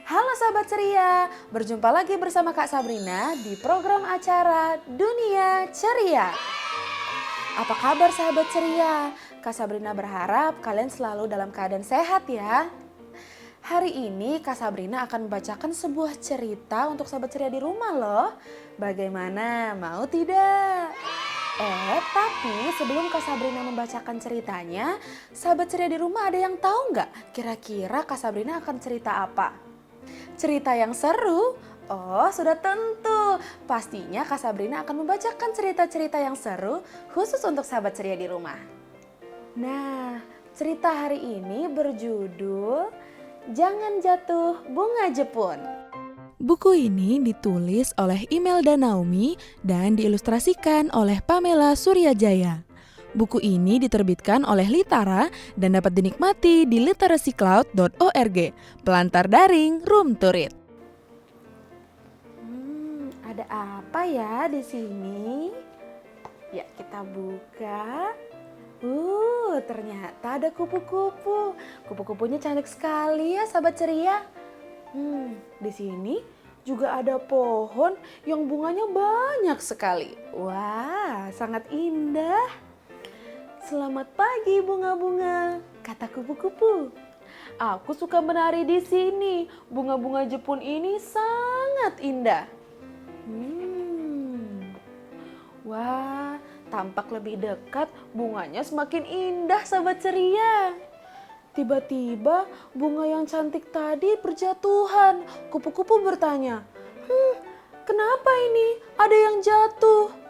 Halo sahabat ceria, berjumpa lagi bersama Kak Sabrina di program acara Dunia Ceria. Apa kabar sahabat ceria? Kak Sabrina berharap kalian selalu dalam keadaan sehat ya. Hari ini Kak Sabrina akan membacakan sebuah cerita untuk sahabat ceria di rumah loh. Bagaimana, mau tidak? Tapi sebelum Kak Sabrina membacakan ceritanya, sahabat ceria di rumah ada yang tahu nggak kira-kira Kak Sabrina akan cerita apa? Cerita yang seru? Oh, sudah tentu. Pastinya Kak Sabrina akan membacakan cerita-cerita yang seru khusus untuk sahabat ceria di rumah. Nah, cerita hari ini berjudul Jangan Jatuh Bunga Jepun. Buku ini ditulis oleh Imelda Naomi dan diilustrasikan oleh Pamela Suryajaya. Buku ini diterbitkan oleh Litara dan dapat dinikmati di literacycloud.org, pelantar daring Room to Read. Ada apa ya di sini? Ya, kita buka. Ternyata ada kupu-kupu. Kupu-kupunya cantik sekali ya, sahabat ceria. Di sini juga ada pohon yang bunganya banyak sekali. Wah, sangat indah. Selamat pagi bunga-bunga, kata kupu-kupu. Aku suka menari di sini. Bunga-bunga Jepun ini sangat indah. Wah, tampak lebih dekat, bunganya semakin indah sahabat ceria. Tiba-tiba bunga yang cantik tadi berjatuhan. Kupu-kupu bertanya, kenapa ini? Ada yang jatuh.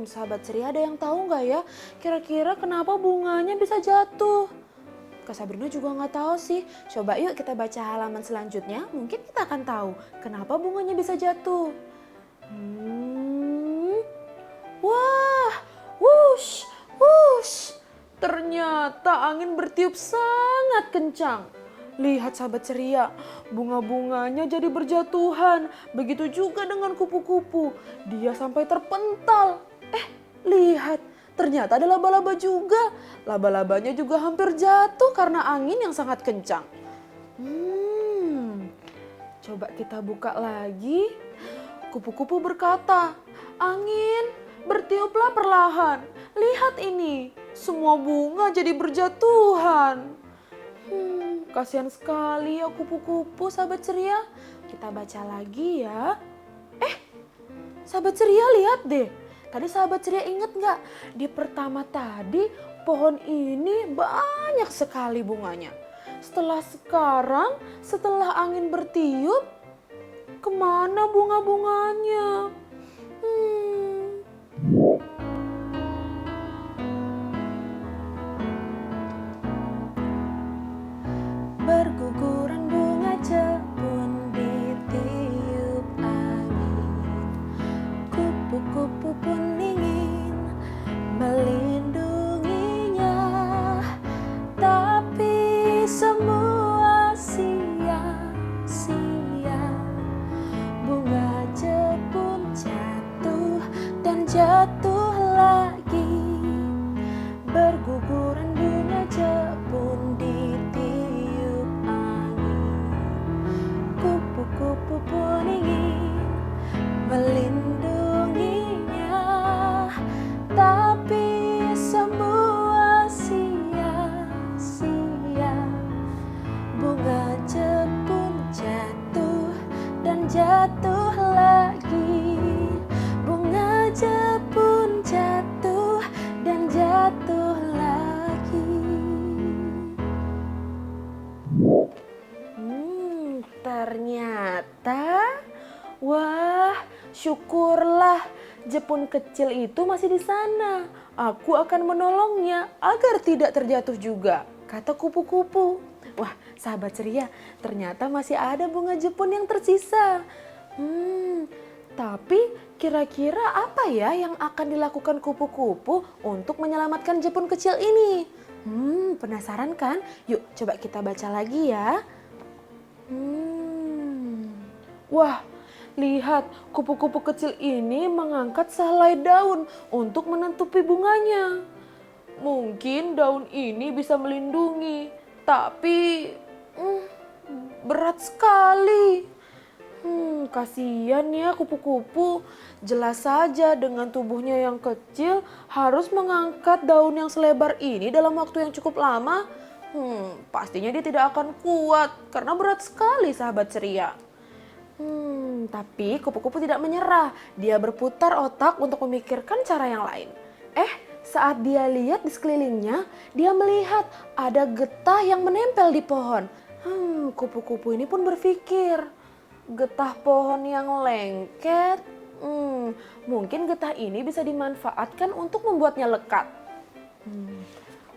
Sahabat ceria ada yang tahu nggak ya? Kira-kira kenapa bunganya bisa jatuh? Kak Sabrina juga nggak tahu sih. Coba yuk kita baca halaman selanjutnya. Mungkin kita akan tahu kenapa bunganya bisa jatuh. Wah, wush, wush. Ternyata angin bertiup sangat kencang. Lihat sahabat ceria, bunga-bunganya jadi berjatuhan. Begitu juga dengan kupu-kupu. Dia sampai terpental. Lihat, ternyata ada laba-laba juga. Laba-labanya juga hampir jatuh karena angin yang sangat kencang. Coba kita buka lagi. Kupu-kupu berkata, angin, bertiuplah perlahan. Lihat ini, semua bunga jadi berjatuhan. Kasihan sekali ya kupu-kupu sahabat ceria. Kita baca lagi ya. Sahabat ceria lihat deh. Tadi sahabat ceria ingat gak? Di pertama tadi pohon ini banyak sekali bunganya. Sekarang setelah angin bertiup, kemana bunga-bunganya? Berguguran bunga jepun ditiup angin. Kupu-kupu pun ingin melindunginya, tapi semua sia-sia. Bunga jepun jatuh dan jatuh lagi. Berguguran bunga jepun ditiup angin. Kupu-kupu pun ingin melindunginya, tapi semua sia-sia. Bunga jepun jatuh dan jatuh lagi. Bunga jepun jatuh dan jatuh lagi. Ternyata, wah, syukurlah Jepun kecil itu masih di sana. Aku akan menolongnya agar tidak terjatuh juga, kata kupu-kupu. Wah, sahabat ceria, ternyata masih ada bunga Jepun yang tersisa. Tapi kira-kira apa ya yang akan dilakukan kupu-kupu untuk menyelamatkan Jepun kecil ini? Penasaran kan? Yuk coba kita baca lagi ya. Wah, lihat kupu-kupu kecil ini mengangkat sehelai daun untuk menutupi bunganya. Mungkin daun ini bisa melindungi, tapi berat sekali. Kasihan ya kupu-kupu. Jelas saja dengan tubuhnya yang kecil harus mengangkat daun yang selebar ini dalam waktu yang cukup lama. Pastinya dia tidak akan kuat karena berat sekali sahabat ceria. Tapi kupu-kupu tidak menyerah. Dia berputar otak untuk memikirkan cara yang lain. Saat dia lihat di sekelilingnya, dia melihat ada getah yang menempel di pohon. Kupu-kupu ini pun berpikir, getah pohon yang lengket, mungkin getah ini bisa dimanfaatkan untuk membuatnya lekat.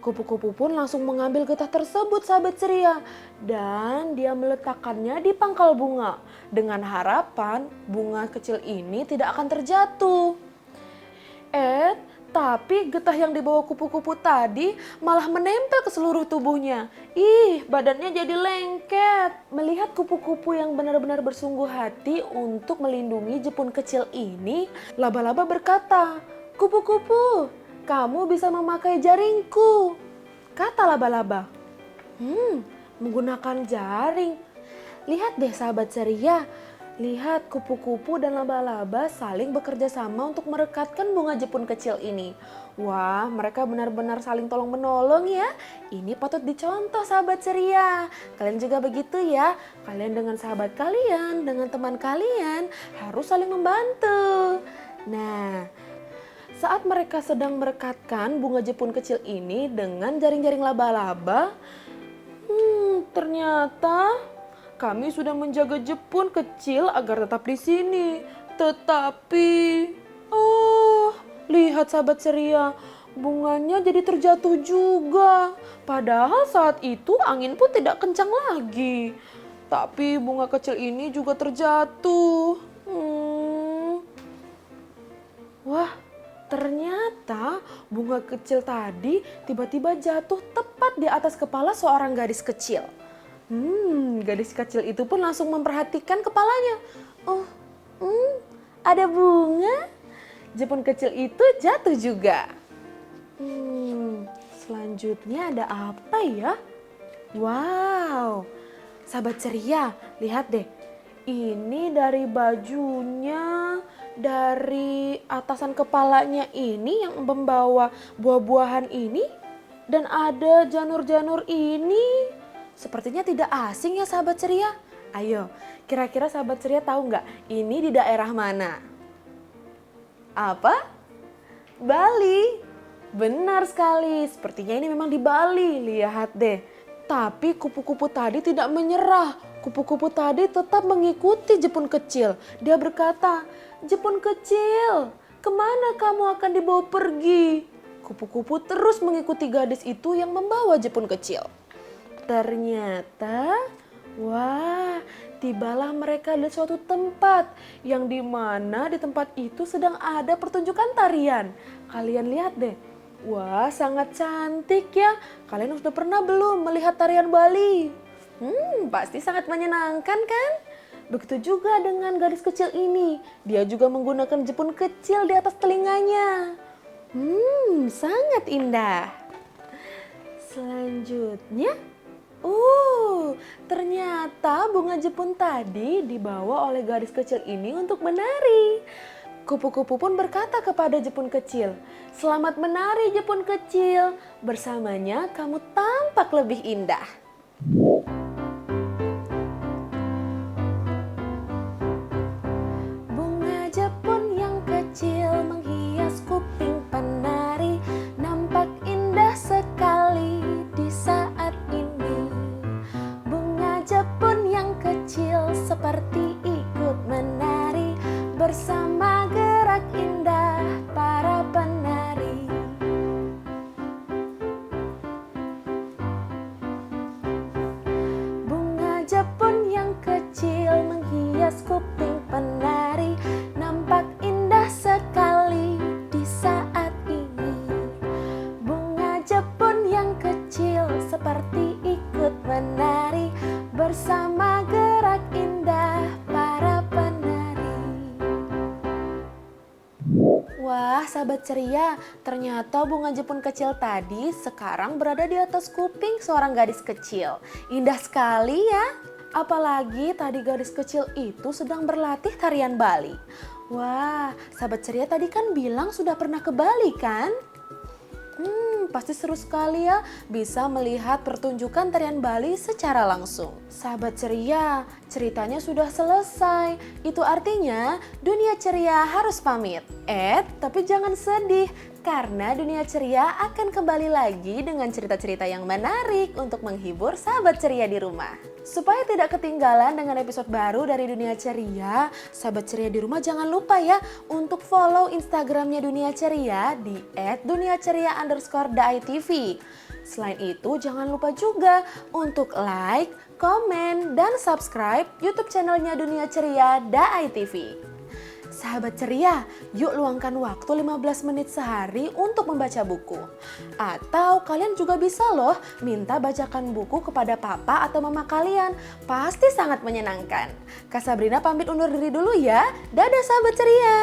Kupu-kupu pun langsung mengambil getah tersebut sahabat ceria dan dia meletakkannya di pangkal bunga dengan harapan bunga kecil ini tidak akan terjatuh. Tapi getah yang dibawa kupu-kupu tadi malah menempel ke seluruh tubuhnya. Badannya jadi lengket. Melihat kupu-kupu yang benar-benar bersungguh hati untuk melindungi jepun kecil ini, laba-laba berkata, "Kupu-kupu, kamu bisa memakai jaringku," kata laba-laba. Menggunakan jaring. Lihat deh sahabat ceria. Lihat kupu-kupu dan laba-laba saling bekerja sama untuk merekatkan bunga jepun kecil ini. Wah, mereka benar-benar saling tolong-menolong ya. Ini patut dicontoh sahabat ceria. Kalian juga begitu ya. Kalian dengan sahabat kalian, dengan teman kalian harus saling membantu. Nah, saat mereka sedang merekatkan bunga jepun kecil ini dengan jaring-jaring laba-laba, ternyata kami sudah menjaga jepun kecil agar tetap di sini. Tetapi, lihat sahabat ceria, bunganya jadi terjatuh juga. Padahal saat itu angin pun tidak kencang lagi. Tapi bunga kecil ini juga terjatuh. Wah, ternyata bunga kecil tadi tiba-tiba jatuh tepat di atas kepala seorang gadis kecil. Gadis kecil itu pun langsung memperhatikan kepalanya. Ada bunga. Jepun kecil itu jatuh juga. Selanjutnya ada apa ya? Wow, sahabat ceria, lihat deh. Ini dari bajunya, dari atasan kepalanya ini yang membawa buah-buahan ini. Dan ada janur-janur ini. Sepertinya tidak asing ya sahabat ceria. Ayo, kira-kira sahabat ceria tahu nggak ini di daerah mana? Apa? Bali. Benar sekali, sepertinya ini memang di Bali. Lihat deh. Tapi kupu-kupu tadi tidak menyerah. Kupu-kupu tadi tetap mengikuti jepun kecil. Dia berkata, "Jepun kecil, kemana kamu akan dibawa pergi?" Kupu-kupu terus mengikuti gadis itu yang membawa jepun kecil. Ternyata, tibalah mereka di suatu tempat yang dimana di tempat itu sedang ada pertunjukan tarian. Kalian lihat deh, sangat cantik ya. Kalian sudah pernah belum melihat tarian Bali? Pasti sangat menyenangkan kan? Begitu juga dengan gadis kecil ini. Dia juga menggunakan jepun kecil di atas telinganya. Sangat indah. Selanjutnya, ternyata bunga jepun tadi dibawa oleh gadis kecil ini untuk menari. Kupu-kupu pun berkata kepada jepun kecil, "Selamat menari jepun kecil, bersamanya kamu tampak lebih indah." Bunga jepun yang kecil menghias kuping penari, nampak indah sekali di saat ini. Bunga jepun yang kecil seperti ikut menari bersama gerak indah para penari. Bunga jepun yang kecil menghias kuping penari, nampak indah sekali di saat ini. Bunga jepun yang kecil seperti ikut menari bersama gerak indah para penari. Wah, sahabat ceria, ternyata bunga jepun kecil tadi sekarang berada di atas kuping seorang gadis kecil. Indah sekali ya. Apalagi tadi gadis kecil itu sedang berlatih tarian Bali. Wah, sahabat ceria tadi kan bilang sudah pernah ke Bali kan? Pasti seru sekali ya bisa melihat pertunjukan tarian Bali secara langsung. Sahabat ceria, ceritanya sudah selesai. Itu artinya dunia ceria harus pamit. Tapi jangan sedih karena dunia ceria akan kembali lagi dengan cerita-cerita yang menarik untuk menghibur sahabat ceria di rumah. Supaya tidak ketinggalan dengan episode baru dari Dunia Ceria, sahabat ceria di rumah jangan lupa ya untuk follow Instagramnya Dunia Ceria di @duniaceria_daitv. Selain itu jangan lupa juga untuk like, komen, dan subscribe YouTube channelnya Dunia Ceria DAI.TV. Sahabat ceria, yuk luangkan waktu 15 menit sehari untuk membaca buku. Atau kalian juga bisa loh minta bacakan buku kepada papa atau mama kalian. Pasti sangat menyenangkan. Kak Sabrina pamit undur diri dulu ya. Dadah sahabat ceria.